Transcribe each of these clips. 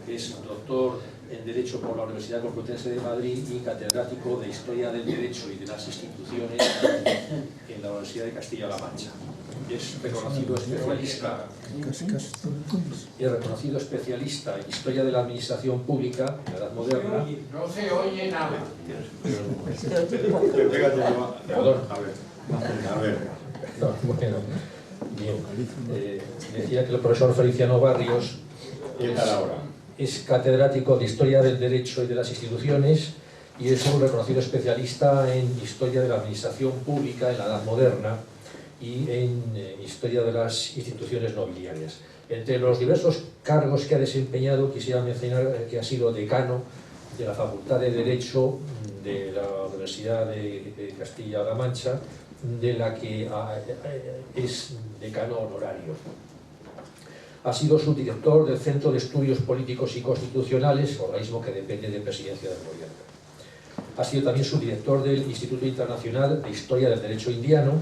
Es doctor en Derecho por la Universidad Complutense de Madrid y catedrático de Historia del Derecho y de las Instituciones en la Universidad de Castilla-La Mancha. Es reconocido especialista en Historia de la Administración Pública en la Edad Moderna. No se oye nada. Perdón. A ver. No, bueno, bien. Decía que el profesor Feliciano Barrios es catedrático de Historia del Derecho y de las Instituciones y es un reconocido especialista en Historia de la Administración Pública en la Edad Moderna y en Historia de las Instituciones Nobiliarias. Entre los diversos cargos que ha desempeñado, quisiera mencionar que ha sido decano de la Facultad de Derecho de la Universidad de Castilla-La Mancha, de la que es decano honorario. Ha sido subdirector del Centro de Estudios Políticos y Constitucionales, organismo que depende de Presidencia del Gobierno. Ha sido también subdirector del Instituto Internacional de Historia del Derecho Indiano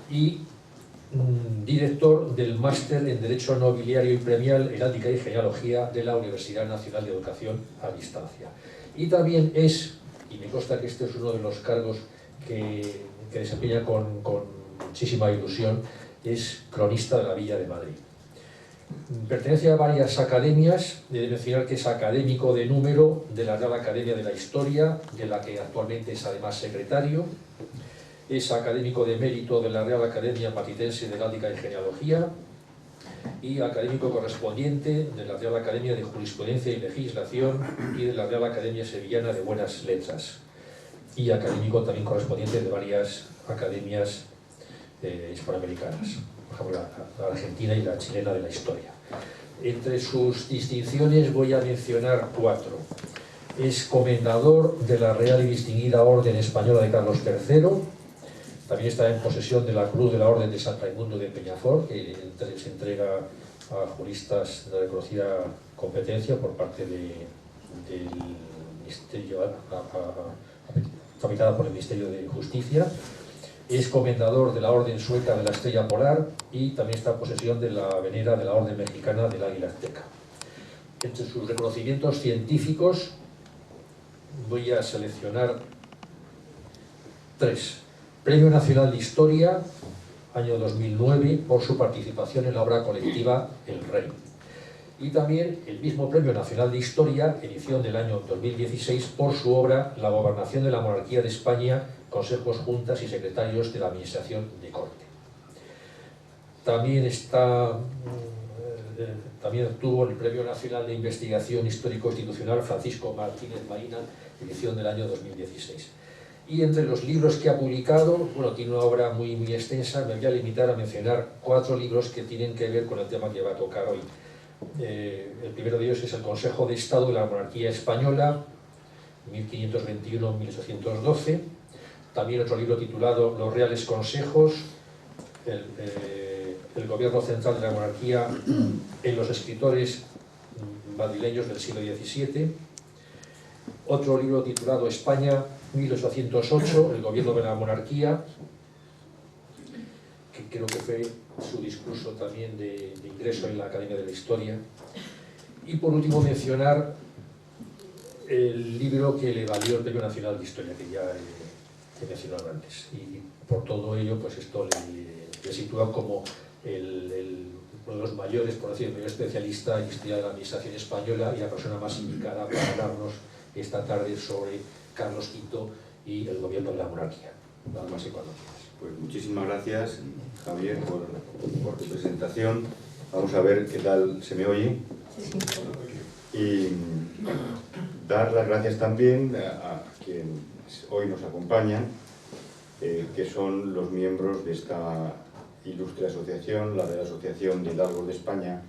y director del Máster en Derecho Nobiliario y Premial, Heráldica y Genealogía de la Universidad Nacional de Educación a Distancia. Y también es, y me consta que este es uno de los cargos que desempeña con muchísima ilusión, es cronista de la Villa de Madrid. Pertenece a varias academias, he de mencionar que es académico de número de la Real Academia de la Historia, de la que actualmente es además secretario. Es académico de mérito de la Real Academia Matritense de Heráldica y Genealogía y académico correspondiente de la Real Academia de Jurisprudencia y Legislación y de la Real Academia Sevillana de Buenas Letras, y académico también correspondiente de varias academias hispanoamericanas, por ejemplo la argentina y la chilena de la historia. Entre sus distinciones voy a mencionar 4. Es comendador de la Real y Distinguida Orden Española de Carlos III. También está en posesión de la Cruz de la Orden de San Raimundo de Peñafort, que se entrega a juristas de reconocida competencia por parte del Ministerio, tramitada por el Ministerio de Justicia. Es comendador de la Orden Sueca de la Estrella Polar y también está en posesión de la venera de la Orden Mexicana del Águila Azteca. Entre sus reconocimientos científicos voy a seleccionar 3. Premio Nacional de Historia, año 2009, por su participación en la obra colectiva El Rey. Y también el mismo Premio Nacional de Historia, edición del año 2016, por su obra La Gobernación de la Monarquía de España, Consejos, Juntas y Secretarios de la Administración de Corte. También obtuvo el Premio Nacional de Investigación Histórico-Institucional Francisco Martínez Marina, edición del año 2016. Y entre los libros que ha publicado, bueno, tiene una obra muy extensa, me voy a limitar a mencionar 4 libros que tienen que ver con el tema que va a tocar hoy. El primero de ellos es El Consejo de Estado de la Monarquía Española, 1521-1812. También otro libro titulado Los Reales Consejos, el Gobierno Central de la Monarquía en los escritores madrileños del siglo XVII. Otro libro titulado España 1808, el Gobierno de la Monarquía, que creo que fue su discurso también de ingreso en la Academia de la Historia. Y por último mencionar el libro que le valió el Premio Nacional de Historia, que ya he mencionado antes. Y por todo ello, pues esto le sitúa como uno de los mayores, por decir, el mayor especialista en historia de la administración española y la persona más indicada para hablarnos esta tarde sobre Carlos V y el gobierno de la monarquía. Nada más y cuando quieras. Pues muchísimas gracias, Javier, por tu presentación. Vamos a ver qué tal se me oye. Y dar las gracias también a quienes hoy nos acompañan, que son los miembros de esta ilustre asociación, la Real Asociación de Hidalgos de España,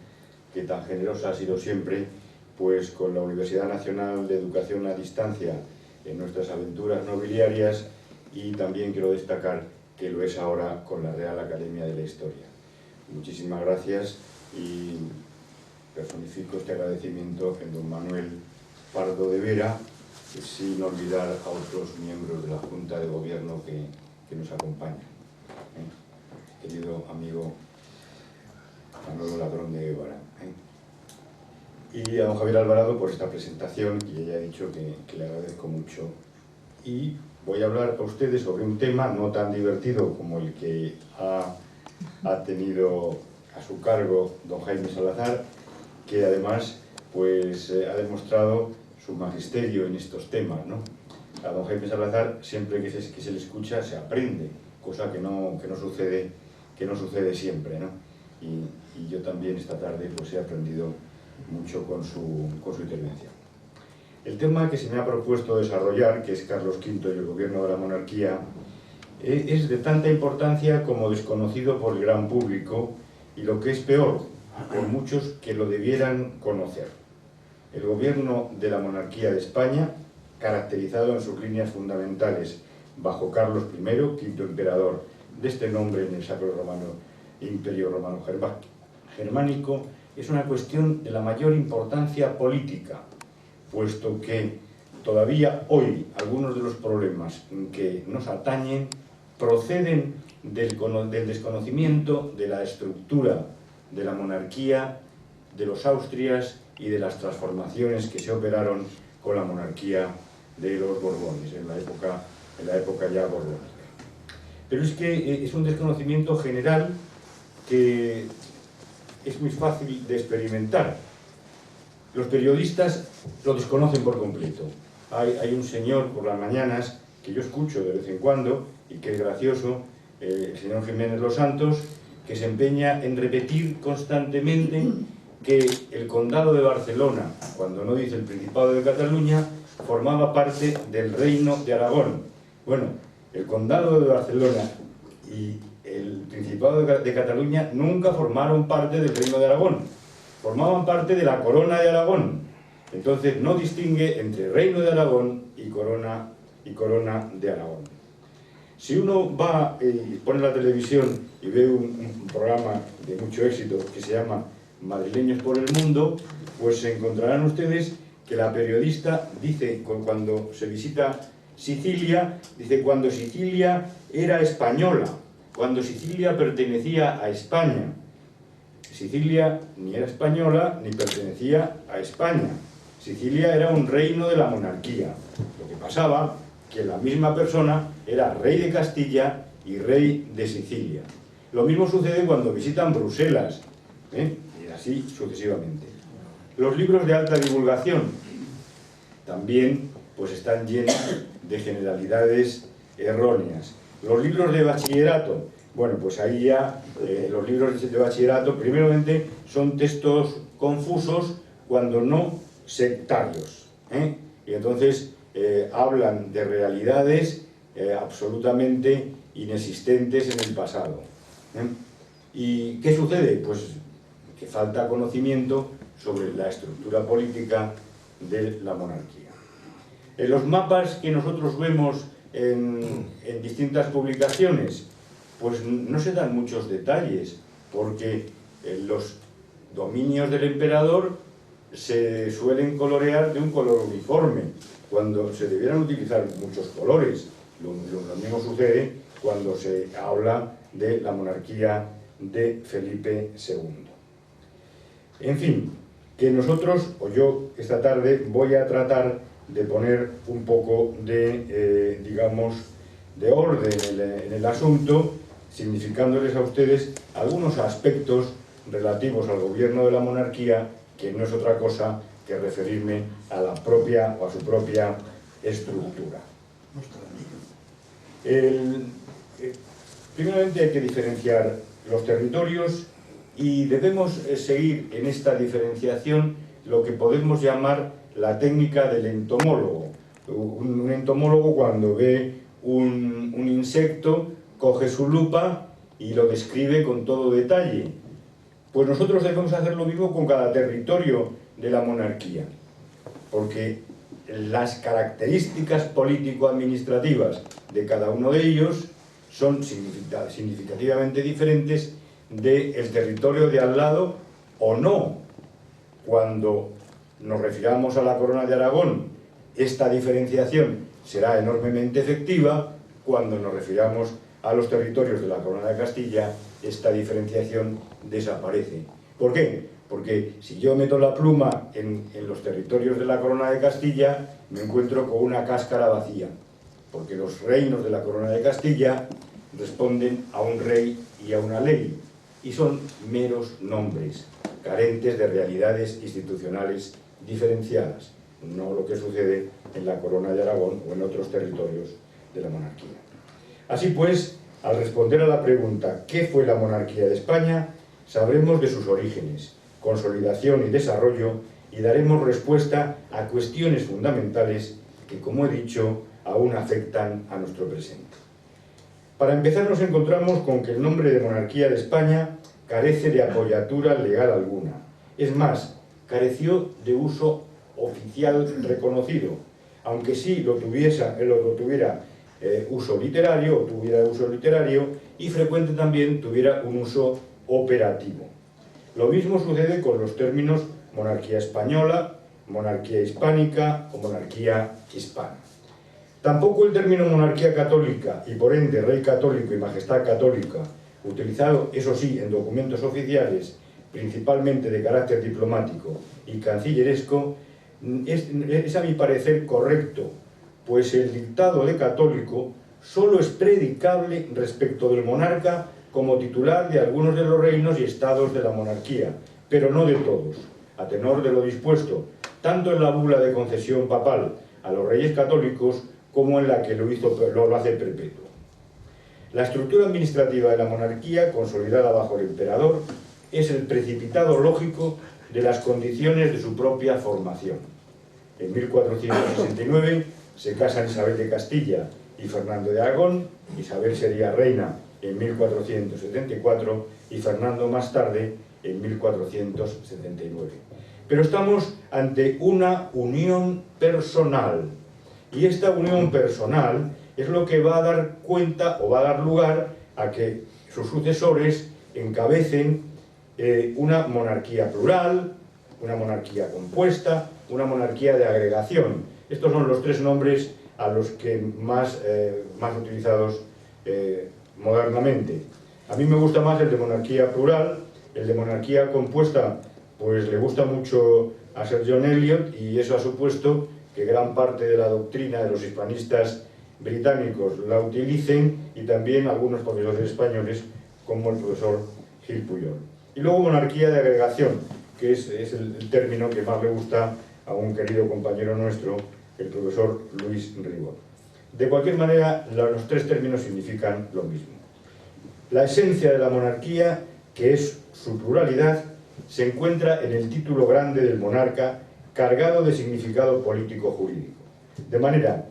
que tan generosa ha sido siempre, pues con la Universidad Nacional de Educación a Distancia en nuestras aventuras nobiliarias, y también quiero destacar que lo es ahora con la Real Academia de la Historia. Muchísimas gracias y personifico este agradecimiento en don Manuel Pardo de Vera, sin olvidar a otros miembros de la Junta de Gobierno que nos acompañan. Querido amigo Manuel Ladrón de Guevara. y a don Javier Alvarado por esta presentación, y ella ha dicho que le agradezco mucho. Y voy a hablar a ustedes sobre un tema no tan divertido como el que ha tenido a su cargo don Jaime Salazar, que además pues, ha demostrado su magisterio en estos temas, ¿no? A don Jaime Salazar, siempre que se le escucha, se aprende, cosa que no sucede siempre, ¿no? Y yo también esta tarde pues, he aprendido mucho con su intervención. El tema que se me ha propuesto desarrollar, que es Carlos V y el gobierno de la monarquía, es de tanta importancia como desconocido por el gran público y, lo que es peor, por muchos que lo debieran conocer. El gobierno de la monarquía de España, caracterizado en sus líneas fundamentales bajo Carlos I, quinto emperador de este nombre en el Sacro Imperio Romano Germánico, es una cuestión de la mayor importancia política, puesto que todavía hoy algunos de los problemas que nos atañen proceden del desconocimiento de la estructura de la monarquía, de los Austrias y de las transformaciones que se operaron con la monarquía de los Borbones, en la época ya borbónica. Pero es que es un desconocimiento general que es muy fácil de experimentar. Los periodistas lo desconocen por completo. Hay un señor por las mañanas que yo escucho de vez en cuando y que es gracioso, el señor Jiménez Los Santos, que se empeña en repetir constantemente que el Condado de Barcelona, cuando no dice el Principado de Cataluña, formaba parte del Reino de Aragón. Bueno, el Condado de Barcelona y el Principado de Cataluña nunca formaron parte del Reino de Aragón, formaban parte de la Corona de Aragón. Entonces no distingue entre Reino de Aragón y Corona de Aragón. Si uno va y pone la televisión y ve un programa de mucho éxito que se llama Madrileños por el Mundo, pues se encontrarán ustedes que la periodista dice, cuando se visita Sicilia, dice cuando Sicilia era española, cuando Sicilia pertenecía a España. Sicilia ni era española ni pertenecía a España. Sicilia era un reino de la monarquía. Lo que pasaba que la misma persona era rey de Castilla y rey de Sicilia. Lo mismo sucede cuando visitan Bruselas, y así sucesivamente. Los libros de alta divulgación también pues, están llenos de generalidades erróneas. Los libros de bachillerato, bueno, pues ahí ya los libros de bachillerato, primeramente, son textos confusos, cuando no sectarios, y entonces hablan de realidades absolutamente inexistentes en el pasado. ¿Y qué sucede? Pues que falta conocimiento sobre la estructura política de la monarquía. En los mapas que nosotros vemos en distintas publicaciones, pues no se dan muchos detalles, porque los dominios del emperador se suelen colorear de un color uniforme, cuando se debieran utilizar muchos colores. Lo mismo sucede cuando se habla de la monarquía de Felipe II. En fin, que nosotros, o yo esta tarde, voy a tratar de poner un poco de, digamos, de orden en el asunto, significándoles a ustedes algunos aspectos relativos al gobierno de la monarquía, que no es otra cosa que referirme a la propia o a su propia estructura. Primeramente hay que diferenciar los territorios y debemos seguir en esta diferenciación lo que podemos llamar la técnica del entomólogo. Un entomólogo, cuando ve un insecto, coge su lupa y lo describe con todo detalle. Pues nosotros debemos hacer lo mismo con cada territorio de la monarquía, porque las características político-administrativas de cada uno de ellos son significativamente diferentes del territorio de al lado o no. Cuando nos refiramos a la Corona de Aragón, esta diferenciación será enormemente efectiva. Cuando nos refiramos a los territorios de la Corona de Castilla, esta diferenciación desaparece. ¿Por qué? Porque si yo meto la pluma en los territorios de la Corona de Castilla, me encuentro con una cáscara vacía, porque los reinos de la Corona de Castilla responden a un rey y a una ley, y son meros nombres, carentes de realidades institucionales diferenciadas, no lo que sucede en la Corona de Aragón o en otros territorios de la monarquía. Así pues, al responder a la pregunta ¿qué fue la monarquía de España?, sabremos de sus orígenes, consolidación y desarrollo, y daremos respuesta a cuestiones fundamentales que, como he dicho, aún afectan a nuestro presente. Para empezar, nos encontramos con que el nombre de monarquía de España carece de apoyatura legal alguna. Es más, careció de uso oficial reconocido, aunque sí lo tuviera uso literario, y frecuente también tuviera un uso operativo. Lo mismo sucede con los términos monarquía española, monarquía hispánica o monarquía hispana. Tampoco el término monarquía católica y por ende rey católico y majestad católica, utilizado eso sí en documentos oficiales, principalmente de carácter diplomático y cancilleresco, es a mi parecer correcto, pues el dictado de católico solo es predicable respecto del monarca como titular de algunos de los reinos y estados de la monarquía, pero no de todos, a tenor de lo dispuesto, tanto en la bula de concesión papal a los reyes católicos como en la que lo hace perpetuo. La estructura administrativa de la monarquía, consolidada bajo el emperador, es el precipitado lógico de las condiciones de su propia formación. En 1469 se casan Isabel de Castilla y Fernando de Aragón. Isabel sería reina en 1474 y Fernando más tarde en 1479. Pero estamos ante una unión personal, y esta unión personal es lo que va a dar cuenta o va a dar lugar a que sus sucesores encabecen una monarquía plural, una monarquía compuesta, una monarquía de agregación. Estos son los tres nombres a los que más utilizados modernamente. A mí me gusta más el de monarquía plural. El de monarquía compuesta pues le gusta mucho a Sir John Eliot, y eso ha supuesto que gran parte de la doctrina de los hispanistas británicos la utilicen, y también algunos profesores españoles como el profesor Gil Puyol. Y luego monarquía de agregación, que es el término que más le gusta a un querido compañero nuestro, el profesor Luis Ribot. De cualquier manera, los tres términos significan lo mismo. La esencia de la monarquía, que es su pluralidad, se encuentra en el título grande del monarca, cargado de significado político-jurídico. De manera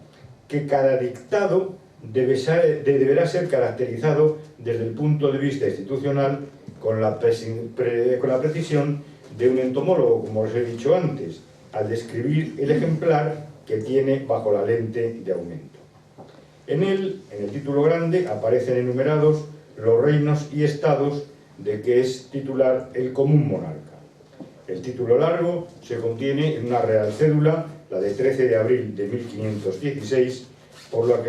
que cada dictado deberá ser caracterizado desde el punto de vista institucional con la precisión de un entomólogo, como os he dicho antes, al describir el ejemplar que tiene bajo la lente de aumento. En el título grande, aparecen enumerados los reinos y estados de que es titular el común monarca. El título largo se contiene en una real cédula, la de 13 de abril de 1516, por la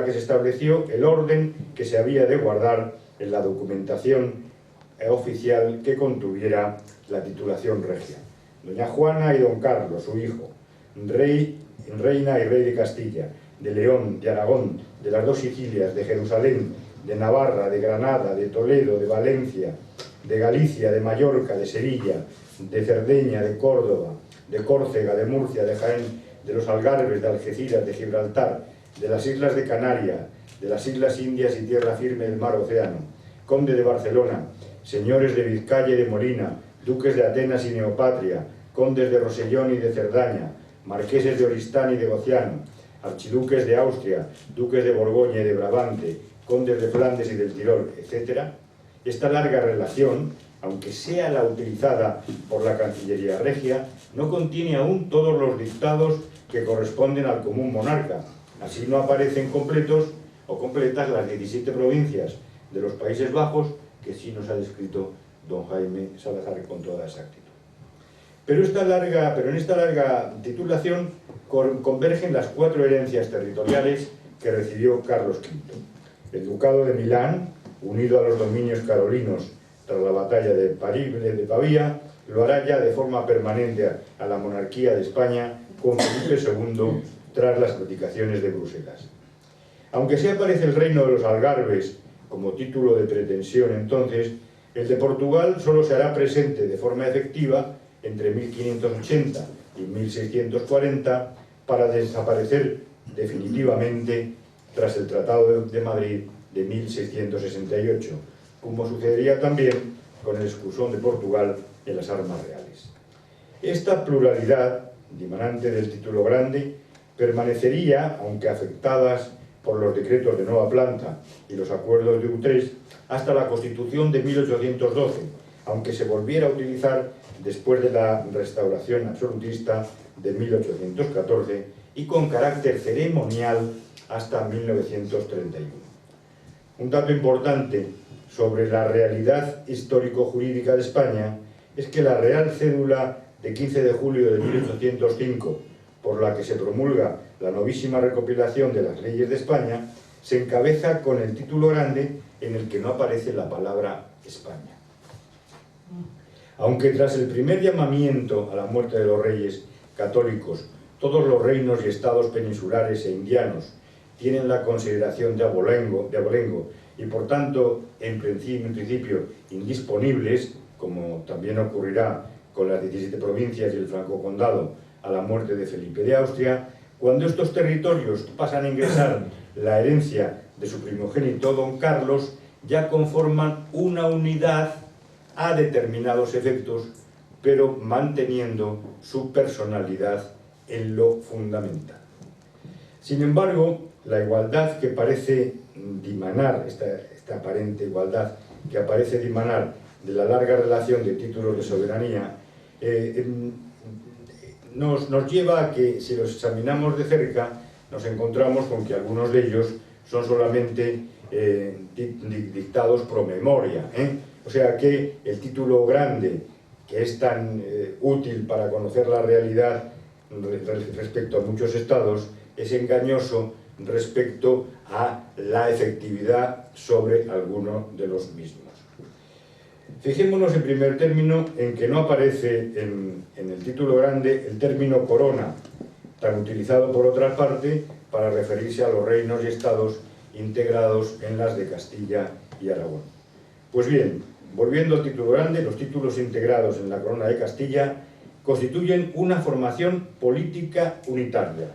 que se estableció el orden que se había de guardar en la documentación oficial que contuviera la titulación regia. Doña Juana y don Carlos, su hijo, reina y rey de Castilla, de León, de Aragón, de las dos Sicilias, de Jerusalén, de Navarra, de Granada, de Toledo, de Valencia, de Galicia, de Mallorca, de Sevilla, de Cerdeña, de Córdoba, de Córcega, de Murcia, de Jaén, de los Algarves, de Algeciras, de Gibraltar, de las Islas de Canarias, de las Islas Indias y tierra firme del mar Océano, conde de Barcelona, señores de Vizcaya y de Molina, duques de Atenas y Neopatria, condes de Rosellón y de Cerdaña, marqueses de Oristán y de Gociano, archiduques de Austria, duques de Borgoña y de Brabante, condes de Flandes y del Tirol, etc. Esta larga relación, aunque sea la utilizada por la Cancillería Regia, no contiene aún todos los dictados que corresponden al común monarca. Así no aparecen completos o completas las 17 provincias de los Países Bajos, que sí nos ha descrito don Jaime Salazar con toda exactitud. Pero en esta larga titulación convergen las 4 herencias territoriales que recibió Carlos V. El Ducado de Milán, unido a los dominios carolinos tras la batalla de Pavía, lo hará ya de forma permanente a la monarquía de España con Felipe II tras las abdicaciones de Bruselas. Aunque sí aparece el reino de los Algarbes como título de pretensión entonces, el de Portugal solo se hará presente de forma efectiva entre 1580 y 1640 para desaparecer definitivamente tras el Tratado de Madrid de 1668, como sucedería también con el exclusón de Portugal en las armas reales. Esta pluralidad, dimanante del título grande, permanecería, aunque afectadas por los decretos de Nueva Planta y los acuerdos de Utrecht, hasta la Constitución de 1812, aunque se volviera a utilizar después de la restauración absolutista de 1814 y con carácter ceremonial hasta 1931. Un dato importante sobre la realidad histórico-jurídica de España es que la Real Cédula de 15 de julio de 1805, por la que se promulga la novísima recopilación de las leyes de España, se encabeza con el título grande en el que no aparece la palabra España. Aunque tras el primer llamamiento a la muerte de los reyes católicos, todos los reinos y estados peninsulares e indianos tienen la consideración de abolengo y por tanto en principio indisponibles, como también ocurrirá con las 17 provincias y el Franco Condado a la muerte de Felipe de Austria, cuando estos territorios pasan a ingresar la herencia de su primogénito don Carlos, ya conforman una unidad a determinados efectos, pero manteniendo su personalidad en lo fundamental. Sin embargo, la igualdad que parece dimanar, esta aparente igualdad que aparece dimanar de la larga relación de títulos de soberanía, nos lleva a que, si los examinamos de cerca, nos encontramos con que algunos de ellos son solamente dictados pro memoria, O sea que el título grande, que es tan útil para conocer la realidad respecto a muchos estados, es engañoso respecto a la efectividad sobre alguno de los mismos. Fijémonos en primer término en que no aparece en el título grande el término corona, tan utilizado por otra parte para referirse a los reinos y estados integrados en las de Castilla y Aragón. Pues bien, volviendo al título grande, los títulos integrados en la corona de Castilla constituyen una formación política unitaria,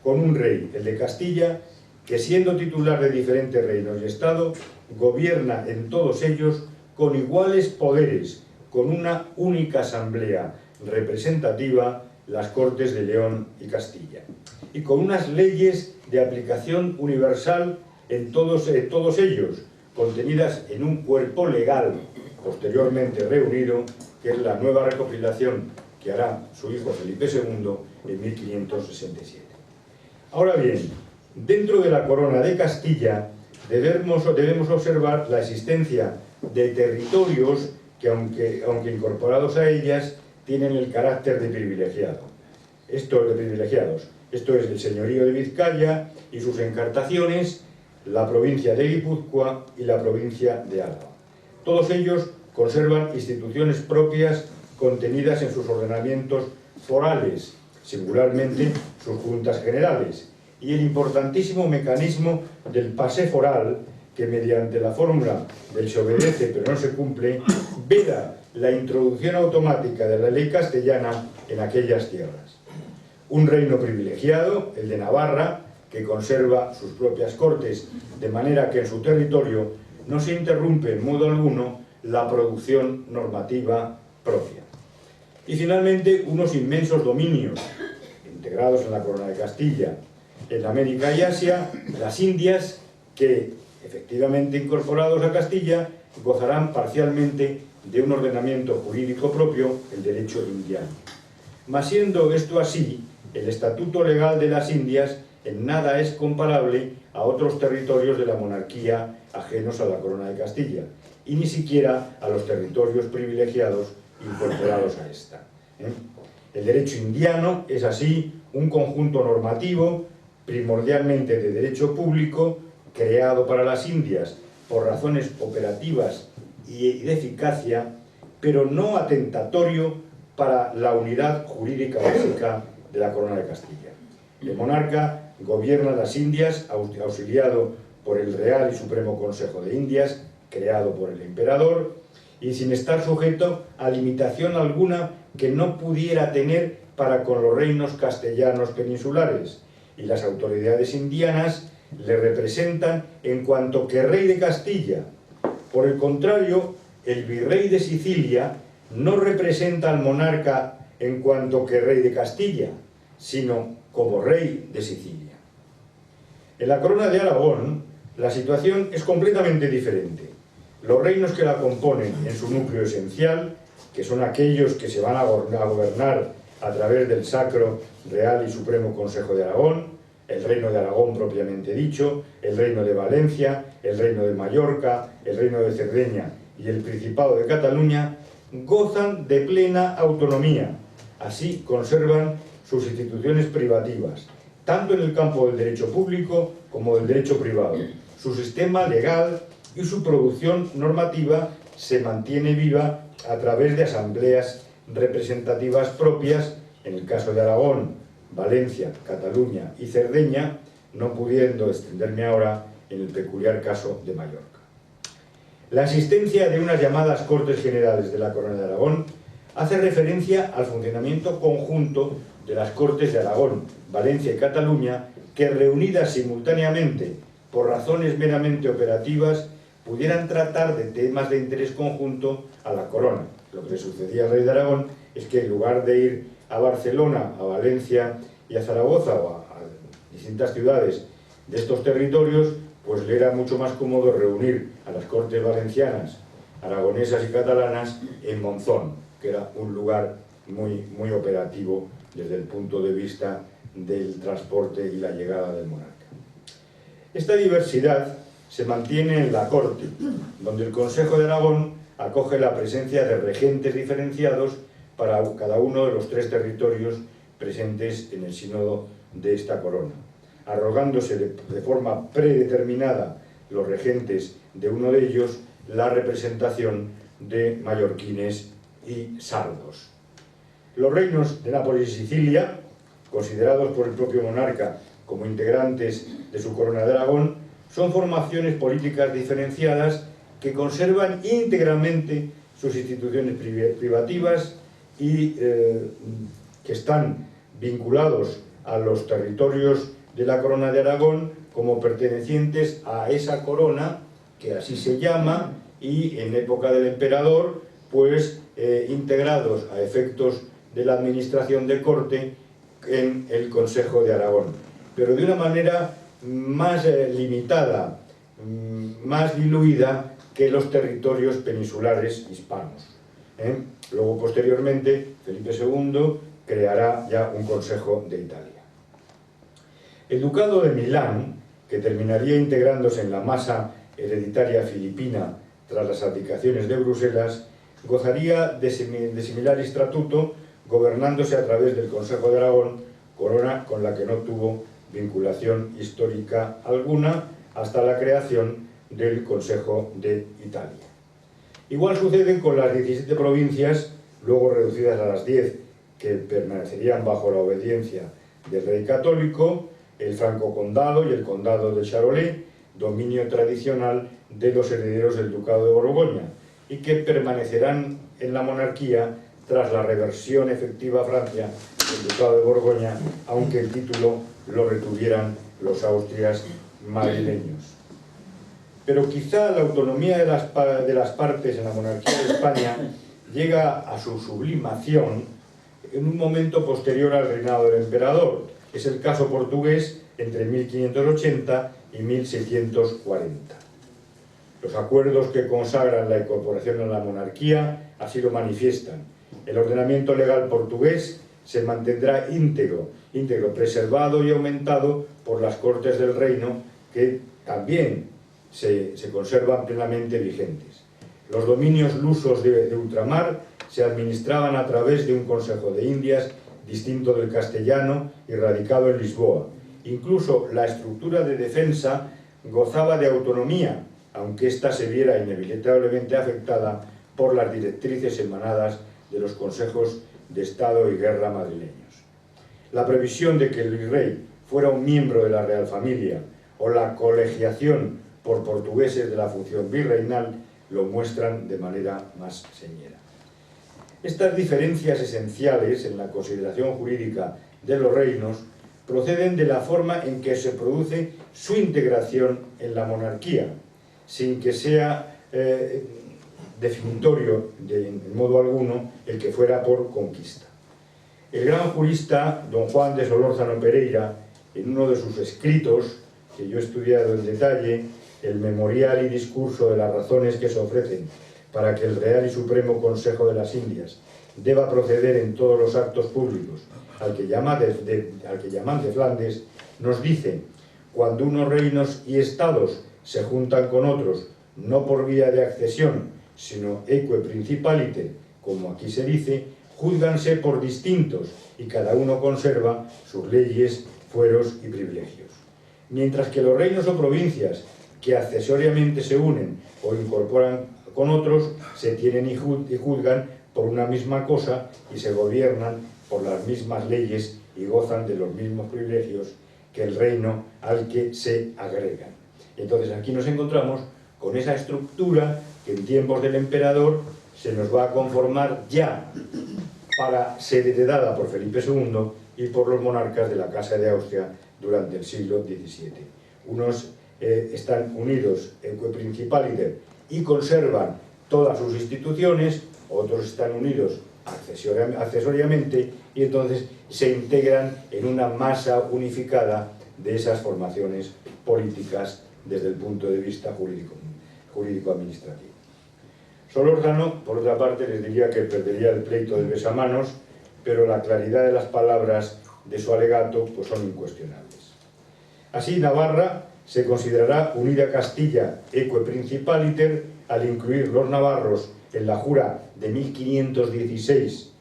con un rey, el de Castilla, que siendo titular de diferentes reinos y estado, gobierna en todos ellos con iguales poderes, con una única asamblea representativa, las Cortes de León y Castilla, y con unas leyes de aplicación universal en todos ellos, contenidas en un cuerpo legal posteriormente reunido, que es la nueva recopilación que hará su hijo Felipe II en 1567. Ahora bien, dentro de la corona de Castilla debemos observar la existencia de territorios que, aunque incorporados a ellas, tienen el carácter de privilegiados. Esto es el señorío de Vizcaya y sus encartaciones, la provincia de Guipúzcoa y la provincia de Álava. Todos ellos conservan instituciones propias contenidas en sus ordenamientos forales, singularmente sus juntas generales, y el importantísimo mecanismo del pasé foral, que mediante la fórmula del se obedece pero no se cumple, veda la introducción automática de la ley castellana en aquellas tierras. Un reino privilegiado, el de Navarra, que conserva sus propias cortes, de manera que en su territorio no se interrumpe en modo alguno la producción normativa propia. Y finalmente, unos inmensos dominios, integrados en la corona de Castilla, en América y Asia, las Indias, que, efectivamente incorporados a Castilla, gozarán parcialmente de un ordenamiento jurídico propio, el derecho indiano. Mas siendo esto así, el estatuto legal de las Indias en nada es comparable a otros territorios de la monarquía ajenos a la corona de Castilla, y ni siquiera a los territorios privilegiados incorporados a esta. El derecho indiano es así un conjunto normativo primordialmente de derecho público, creado para las Indias por razones operativas y de eficacia, pero no atentatorio para la unidad jurídica básica de la Corona de Castilla. El monarca gobierna las Indias, auxiliado por el Real y Supremo Consejo de Indias, creado por el emperador, y sin estar sujeto a limitación alguna que no pudiera tener para con los reinos castellanos peninsulares, y las autoridades indianas le representan en cuanto que rey de Castilla. Por el contrario, el virrey de Sicilia no representa al monarca en cuanto que rey de Castilla, sino como rey de Sicilia. En la Corona de Aragón, la situación es completamente diferente. Los reinos que la componen en su núcleo esencial, que son aquellos que se van a gobernar a través del Sacro, Real y Supremo Consejo de Aragón, el Reino de Aragón propiamente dicho, el Reino de Valencia, el Reino de Mallorca, el Reino de Cerdeña y el Principado de Cataluña, gozan de plena autonomía. Así conservan sus instituciones privativas, tanto en el campo del derecho público como del derecho privado. Su sistema legal y su producción normativa se mantiene viva a través de asambleas representativas propias, en el caso de Aragón, Valencia, Cataluña y Cerdeña, no pudiendo extenderme ahora en el peculiar caso de Mallorca. La existencia de unas llamadas Cortes Generales de la Corona de Aragón hace referencia al funcionamiento conjunto de las Cortes de Aragón, Valencia y Cataluña, que reunidas simultáneamente por razones meramente operativas pudieran tratar de temas de interés conjunto a la corona. Lo que le sucedía al rey de Aragón es que en lugar de ir a Barcelona, a Valencia y a Zaragoza o a distintas ciudades de estos territorios, pues le era mucho más cómodo reunir a las Cortes valencianas, aragonesas y catalanas en Monzón, que era un lugar muy operativo desde el punto de vista del transporte y la llegada del monarca. Esta diversidad se mantiene en la corte, donde el Consejo de Aragón acoge la presencia de regentes diferenciados para cada uno de los 3 territorios presentes en el sínodo de esta corona, arrogándose de forma predeterminada los regentes de uno de ellos la representación de mallorquines y sardos. Los reinos de Nápoles y Sicilia, considerados por el propio monarca como integrantes de su corona de Aragón, son formaciones políticas diferenciadas que conservan íntegramente sus instituciones privativas y que están vinculados a los territorios de la Corona de Aragón como pertenecientes a esa corona, que así se llama, y en época del emperador, pues integrados a efectos de la administración de corte en el Consejo de Aragón, pero de una manera más limitada, más diluida que los territorios peninsulares hispanos. Luego, posteriormente, Felipe II creará ya un Consejo de Italia. El Ducado de Milán, que terminaría integrándose en la masa hereditaria filipina tras las abdicaciones de Bruselas, gozaría de similar estatuto, gobernándose a través del Consejo de Aragón, corona con la que no tuvo vinculación histórica alguna hasta la creación del Consejo de Italia. Igual sucede con las 17 provincias, luego reducidas a las 10, que permanecerían bajo la obediencia del rey católico, el Franco Condado y el Condado de Charolais, dominio tradicional de los herederos del Ducado de Borgoña, y que permanecerán en la monarquía tras la reversión efectiva a Francia del Ducado de Borgoña, aunque el título lo retuvieran los austrias madrileños. Pero quizá la autonomía de las partes en la monarquía de España llega a su sublimación en un momento posterior al reinado del emperador. Es el caso portugués entre 1580 y 1640. Los acuerdos que consagran la incorporación a la monarquía así lo manifiestan. El ordenamiento legal portugués se mantendrá íntegro, preservado y aumentado por las Cortes del Reino, que también se conservan plenamente vigentes. Los dominios lusos de ultramar se administraban a través de un Consejo de Indias distinto del castellano y radicado en Lisboa. Incluso la estructura de defensa gozaba de autonomía, aunque ésta se viera inevitablemente afectada por las directrices emanadas de los consejos de Estado y Guerra madrileños. La previsión de que el virrey fuera un miembro de la Real Familia o la colegiación por portugueses de la función virreinal lo muestran de manera más señera. Estas diferencias esenciales en la consideración jurídica de los reinos proceden de la forma en que se produce su integración en la monarquía, sin que sea definitorio en modo alguno el que fuera por conquista. El gran jurista don Juan de Solórzano Pereira, en uno de sus escritos, que yo he estudiado en detalle, el memorial y discurso de las razones que se ofrecen para que el Real y Supremo Consejo de las Indias deba proceder en todos los actos públicos al que llaman de Flandes, nos dice: cuando unos reinos y estados se juntan con otros, no por vía de accesión, sino eque principaliter, como aquí se dice, juzganse por distintos y cada uno conserva sus leyes, fueros y privilegios. Mientras que los reinos o provincias que accesoriamente se unen o incorporan con otros, se tienen y juzgan por una misma cosa y se gobiernan por las mismas leyes y gozan de los mismos privilegios que el reino al que se agregan. Entonces aquí nos encontramos con esa estructura que en tiempos del emperador se nos va a conformar ya para ser heredada por Felipe II y por los monarcas de la Casa de Austria durante el siglo XVII. Unos están unidos en eque principaliter y conservan todas sus instituciones, otros están unidos accesoriamente y entonces se integran en una masa unificada de esas formaciones políticas desde el punto de vista jurídico-administrativo. Solórzano, por otra parte, les diría que perdería el pleito del besamanos, pero la claridad de las palabras de su alegato pues son incuestionables. Así, Navarra se considerará unida a Castilla eque principaliter al incluir los navarros en la jura de 1516,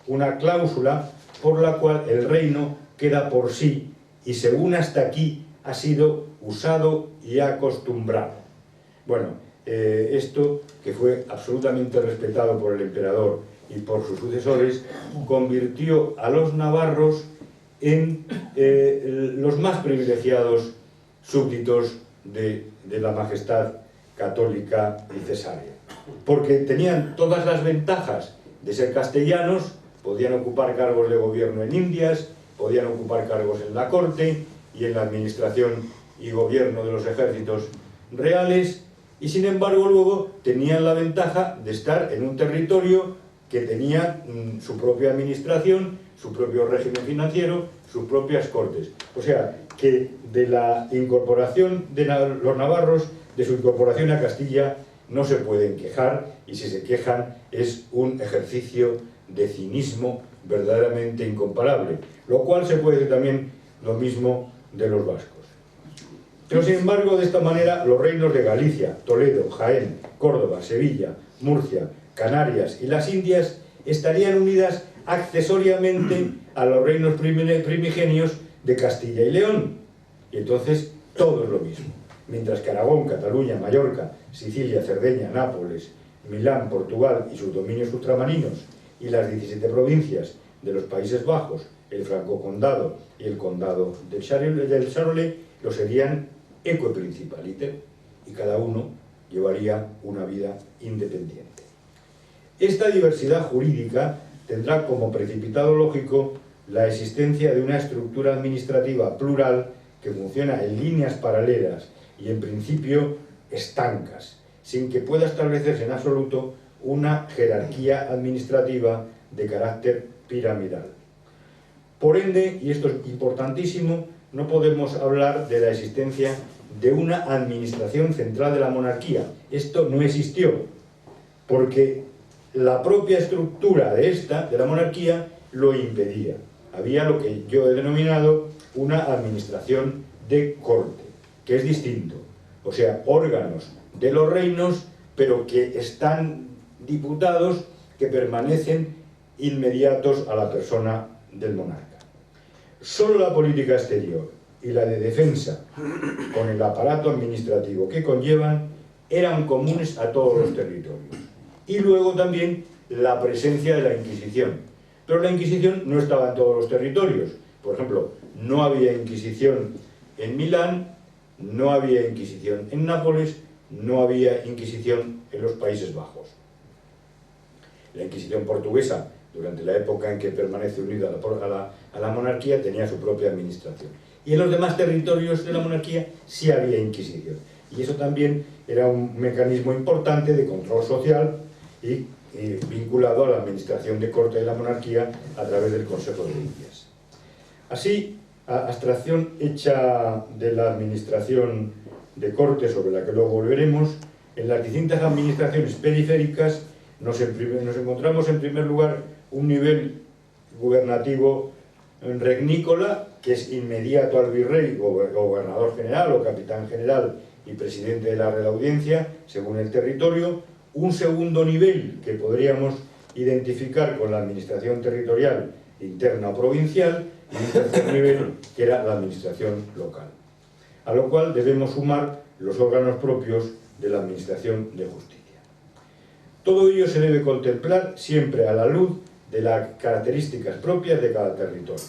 una cláusula por la cual el reino queda por sí y según hasta aquí ha sido usado y acostumbrado. Bueno, esto, que fue absolutamente respetado por el emperador y por sus sucesores, convirtió a los navarros en los más privilegiados súbditos de la majestad católica y cesárea, porque tenían todas las ventajas de ser castellanos, podían ocupar cargos de gobierno en Indias, podían ocupar cargos en la corte y en la administración y gobierno de los ejércitos reales, y sin embargo luego tenían la ventaja de estar en un territorio que tenía su propia administración, su propio régimen financiero, sus propias cortes. O sea, que de la incorporación de los navarros, de su incorporación a Castilla, no se pueden quejar, y si se quejan es un ejercicio de cinismo verdaderamente incomparable, lo cual se puede decir también lo mismo de los vascos. Pero sin embargo, de esta manera, los reinos de Galicia, Toledo, Jaén, Córdoba, Sevilla, Murcia, Canarias y las Indias estarían unidas accesoriamente a los reinos primigenios de Castilla y León, y entonces todo es lo mismo. Mientras que Aragón, Cataluña, Mallorca, Sicilia, Cerdeña, Nápoles, Milán, Portugal y sus dominios ultramarinos y las 17 provincias de los Países Bajos, el Franco Condado y el Condado del Charolais lo serían eque principaliter y cada uno llevaría una vida independiente. Esta diversidad jurídica tendrá como precipitado lógico la existencia de una estructura administrativa plural que funciona en líneas paralelas y en principio estancas, sin que pueda establecerse en absoluto una jerarquía administrativa de carácter piramidal. Por ende, y esto es importantísimo, no podemos hablar de la existencia de una administración central de la monarquía. Esto no existió, porque la propia estructura de la monarquía, lo impedía. Había lo que yo he denominado una administración de corte, que es distinto. O sea, órganos de los reinos, pero que están diputados, que permanecen inmediatos a la persona del monarca. Solo la política exterior y la de defensa, con el aparato administrativo que conllevan, eran comunes a todos los territorios. y luego también la presencia de la Inquisición. Pero la Inquisición no estaba en todos los territorios. Por ejemplo, no había Inquisición en Milán, no había Inquisición en Nápoles, no había Inquisición en los Países Bajos. La Inquisición portuguesa, durante la época en que permanece unida a la monarquía, tenía su propia administración. Y en los demás territorios de la monarquía sí había Inquisición. Y eso también era un mecanismo importante de control social y vinculado a la administración de corte de la monarquía a través del Consejo de Indias. Así, abstracción hecha de la administración de corte, sobre la que luego volveremos, en las distintas administraciones periféricas nos encontramos en primer lugar un nivel gubernativo regnícola, que es inmediato al virrey, gobernador general o capitán general y presidente de la Real Audiencia, según el territorio. Un segundo nivel que podríamos identificar con la administración territorial interna o provincial, y un tercer nivel que era la administración local, a lo cual debemos sumar los órganos propios de la administración de justicia. Todo ello se debe contemplar siempre a la luz de las características propias de cada territorio.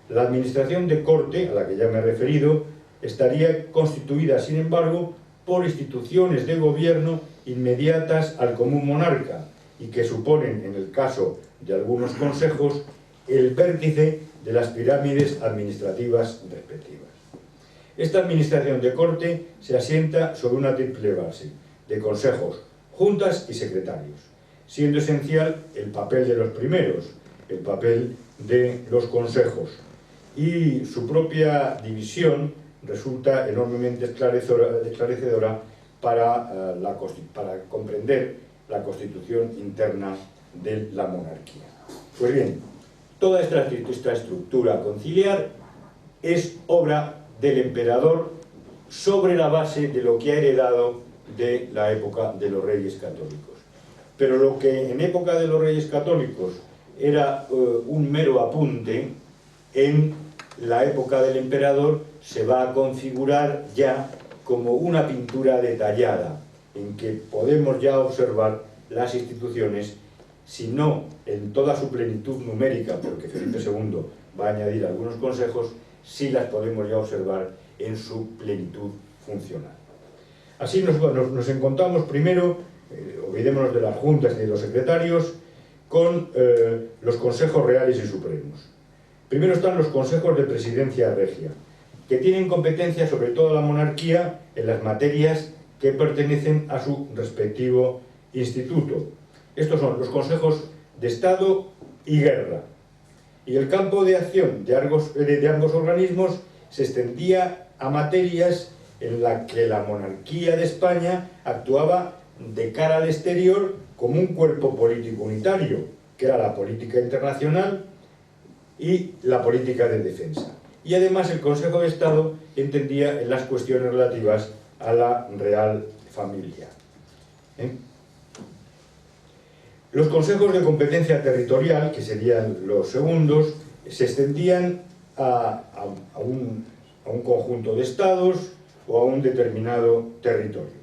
La administración de corte, a la que ya me he referido, estaría constituida, sin embargo, por instituciones de gobierno inmediatas al común monarca y que suponen, en el caso de algunos consejos, el vértice de las pirámides administrativas respectivas. Esta administración de corte se asienta sobre una triple base de consejos, juntas y secretarios, siendo esencial el papel de los primeros, el papel de los consejos, y su propia división resulta enormemente esclarecedora para comprender la constitución interna de la monarquía. Pues bien, toda esta estructura conciliar es obra del emperador sobre la base de lo que ha heredado de la época de los Reyes Católicos. Pero lo que en época de los Reyes Católicos era un mero apunte, en la época del emperador se va a configurar ya como una pintura detallada, en que podemos ya observar las instituciones, si no en toda su plenitud numérica, porque Felipe II va a añadir algunos consejos, sí las podemos ya observar en su plenitud funcional. Así nos encontramos primero, olvidémonos de las juntas y de los secretarios, con los consejos reales y supremos. Primero están los consejos de presidencia regia, que tienen competencia sobre toda la monarquía en las materias que pertenecen a su respectivo instituto. Estos son los consejos de Estado y Guerra. Y el campo de acción de ambos organismos se extendía a materias en las que la monarquía de España actuaba de cara al exterior como un cuerpo político unitario, que era la política internacional y la política de defensa. Y además el Consejo de Estado entendía en las cuestiones relativas a la Real Familia. Los consejos de competencia territorial, que serían los segundos, se extendían a un conjunto de estados o a un determinado territorio.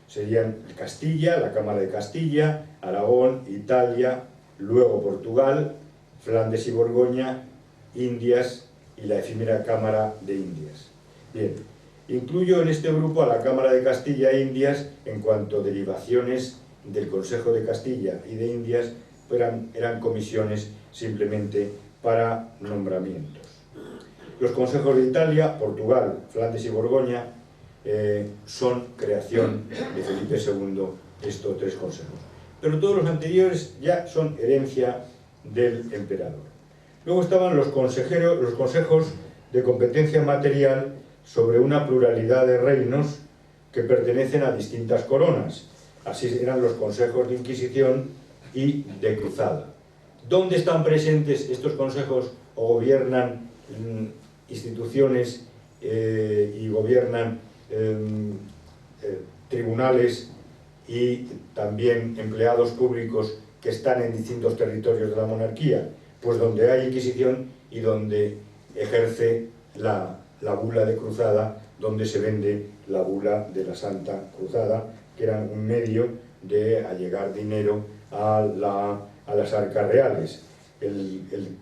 Serían Castilla, la Cámara de Castilla, Aragón, Italia, luego Portugal, Flandes y Borgoña, Indias y la efímera Cámara de Indias. Bien, incluyo en este grupo a la Cámara de Castilla e Indias en cuanto a derivaciones del Consejo de Castilla y de Indias eran comisiones simplemente para nombramientos. Los consejos de Italia, Portugal, Flandes y Borgoña son creación de Felipe II, estos tres consejos. Pero todos los anteriores ya son herencia del emperador. Luego estaban los consejos de competencia material sobre una pluralidad de reinos que pertenecen a distintas coronas. Así eran los consejos de Inquisición y de Cruzada. ¿Dónde están presentes estos consejos o gobiernan instituciones y gobiernan tribunales y también empleados públicos que están en distintos territorios de la monarquía? Pues donde hay Inquisición y donde ejerce la bula de Cruzada, donde se vende la bula de la Santa Cruzada, que era un medio de allegar dinero a las arcas reales. El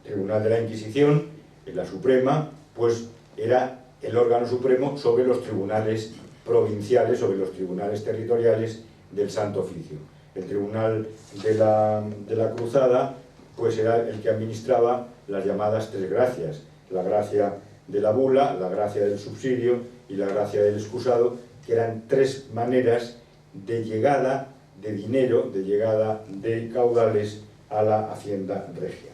Tribunal de la Inquisición, la Suprema, pues era el órgano supremo sobre los tribunales provinciales, sobre los tribunales territoriales del Santo Oficio. El Tribunal de la Cruzada pues era el que administraba las llamadas tres gracias: la gracia de la bula, la gracia del subsidio y la gracia del excusado, que eran tres maneras de llegada de dinero, de llegada de caudales a la hacienda regia.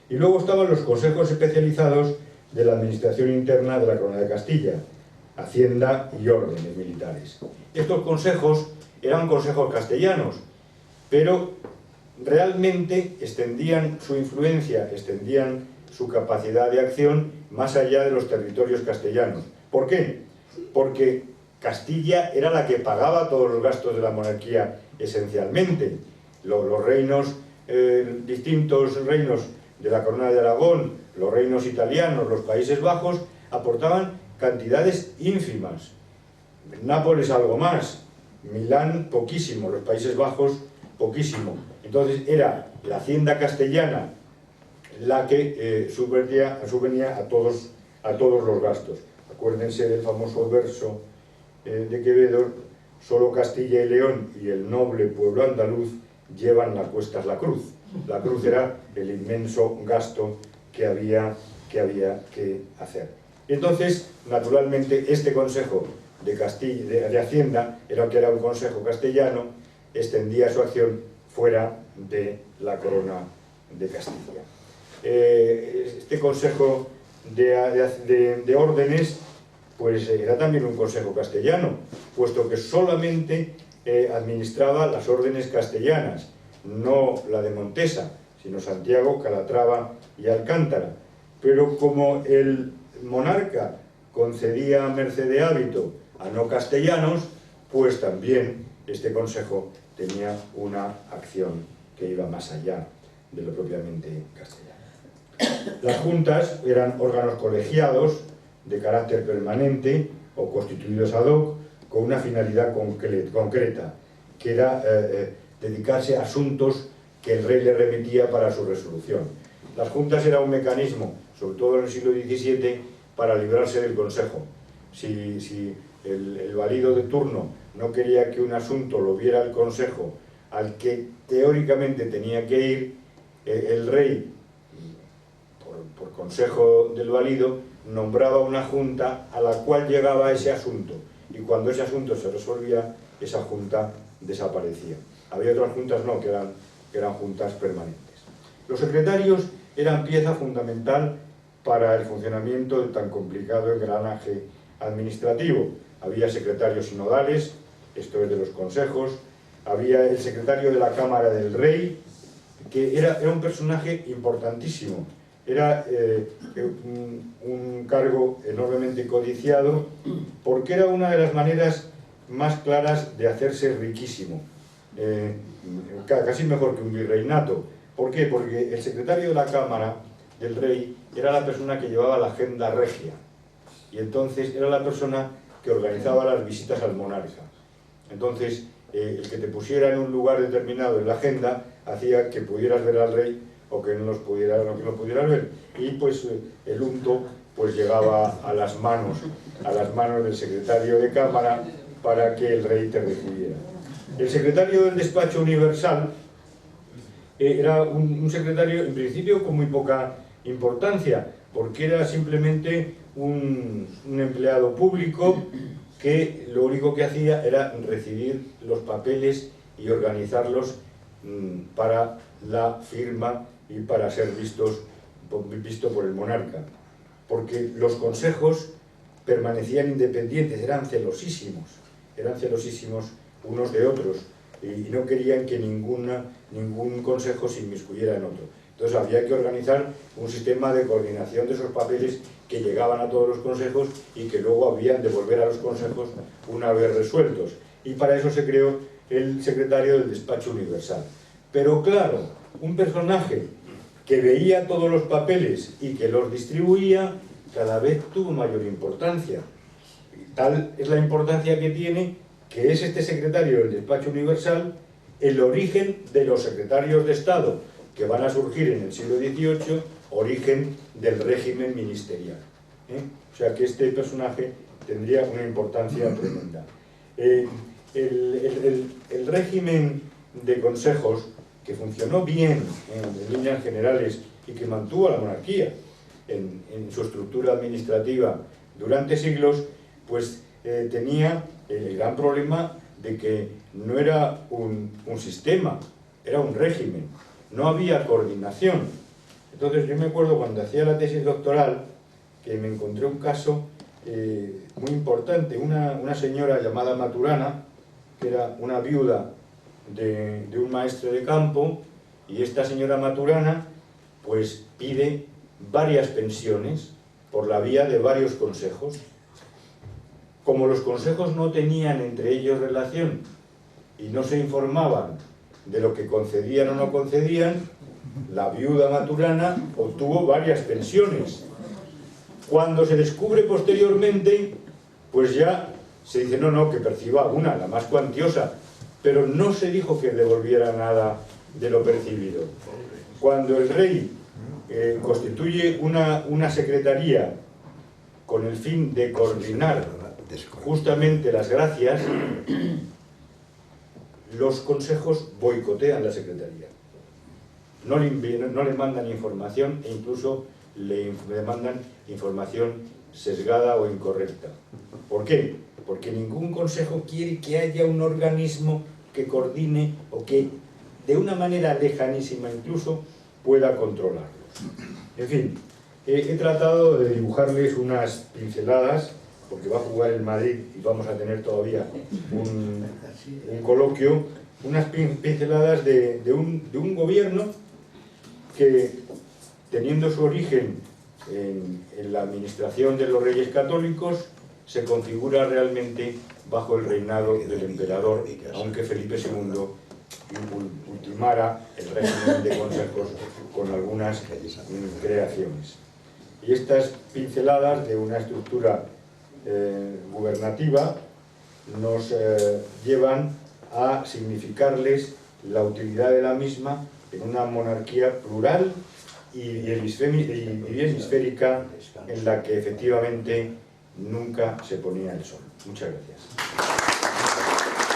Y luego estaban los consejos especializados de la administración interna de la Corona de Castilla, Hacienda y órdenes militares. Estos consejos eran consejos castellanos, pero realmente extendían su influencia, extendían su capacidad de acción más allá de los territorios castellanos. ¿Por qué? Porque Castilla era la que pagaba todos los gastos de la monarquía esencialmente. Los reinos, distintos reinos de la Corona de Aragón, los reinos italianos, los Países Bajos, aportaban cantidades ínfimas. Nápoles algo más, Milán poquísimo, los Países Bajos poquísimo. Entonces era la hacienda castellana la que subvenía a todos los gastos. Acuérdense del famoso verso de Quevedo: solo Castilla y León y el noble pueblo andaluz llevan a cuestas la cruz. La cruz era el inmenso gasto que había que hacer. Entonces, naturalmente, este Consejo de Hacienda, que era un consejo castellano, extendía su acción fuera de la Corona de Castilla. Este Consejo de Órdenes pues era también un consejo castellano, puesto que solamente administraba las órdenes castellanas, no la de Montesa, sino Santiago, Calatrava y Alcántara. Pero como el monarca concedía merced de hábito a no castellanos, pues también este consejo tenía una acción que iba más allá de lo propiamente castellano. Las juntas eran órganos colegiados de carácter permanente o constituidos ad hoc con una finalidad concreta, que era dedicarse a asuntos que el rey le remitía para su resolución. Las juntas eran un mecanismo, sobre todo en el siglo XVII, para librarse del consejo. Si el valido de turno no quería que un asunto lo viera el consejo al que teóricamente tenía que ir, el rey, por consejo del valido, nombraba una junta a la cual llegaba ese asunto, y cuando ese asunto se resolvía, esa junta desaparecía. Había otras juntas no, que eran juntas permanentes. Los secretarios eran pieza fundamental para el funcionamiento de tan complicado engranaje administrativo. Había secretarios sinodales, esto es de los consejos, había el secretario de la Cámara del Rey, que era un personaje importantísimo. Era un cargo enormemente codiciado, porque era una de las maneras más claras de hacerse riquísimo, casi mejor que un virreinato. ¿Por qué? Porque el secretario de la Cámara del Rey era la persona que llevaba la agenda regia, y entonces era la persona que organizaba las visitas al monarca. Entonces, el que te pusiera en un lugar determinado en la agenda hacía que pudieras ver al rey o que no los pudieras ver, y pues el unto pues llegaba a las manos del secretario de Cámara para que el rey te recibiera. El secretario del despacho universal era un secretario en principio con muy poca importancia, porque era simplemente un empleado público que lo único que hacía era recibir los papeles y organizarlos para la firma y para ser visto por el monarca, porque los consejos permanecían independientes, eran celosísimos unos de otros, y no querían que ningún consejo se inmiscuyera en otro. Entonces había que organizar un sistema de coordinación de esos papeles que llegaban a todos los consejos y que luego habían de volver a los consejos una vez resueltos. Y para eso se creó el secretario del despacho universal. Pero claro, un personaje que veía todos los papeles y que los distribuía, cada vez tuvo mayor importancia. Tal es la importancia que tiene que es este secretario del Despacho Universal, el origen de los secretarios de Estado que van a surgir en el siglo XVIII, origen del régimen ministerial. O sea que este personaje tendría una importancia tremenda. El régimen de consejos, que funcionó bien en líneas generales y que mantuvo a la monarquía en su estructura administrativa durante siglos, pues tenía el gran problema de que no era un sistema, era un régimen, no había coordinación. Entonces yo me acuerdo cuando hacía la tesis doctoral que me encontré un caso muy importante, una señora llamada Maturana, que era una viuda de un maestre de campo, y esta señora Maturana pues pide varias pensiones por la vía de varios consejos. Como los consejos no tenían entre ellos relación y no se informaban de lo que concedían o no concedían, la viuda Maturana obtuvo varias pensiones. Cuando se descubre posteriormente, pues ya se dice no, que perciba una, la más cuantiosa, pero no se dijo que devolviera nada de lo percibido. Cuando el rey constituye una secretaría con el fin de coordinar justamente las gracias, los consejos boicotean la secretaría. No le mandan información e incluso le mandan información sesgada o incorrecta. ¿Por qué? Porque ningún consejo quiere que haya un organismo que coordine o que de una manera lejanísima incluso pueda controlarlos. En fin, he tratado de dibujarles unas pinceladas, porque va a jugar el Madrid y vamos a tener todavía un coloquio, unas pinceladas de un gobierno que, teniendo su origen en la administración de los reyes católicos, se configura realmente bajo el reinado del emperador, aunque Felipe II ultimara el régimen de consejos con algunas creaciones. Y estas pinceladas de una estructura gubernativa nos llevan a significarles la utilidad de la misma en una monarquía plural y hemisférica en la que efectivamente nunca se ponía el sol. Muchas gracias.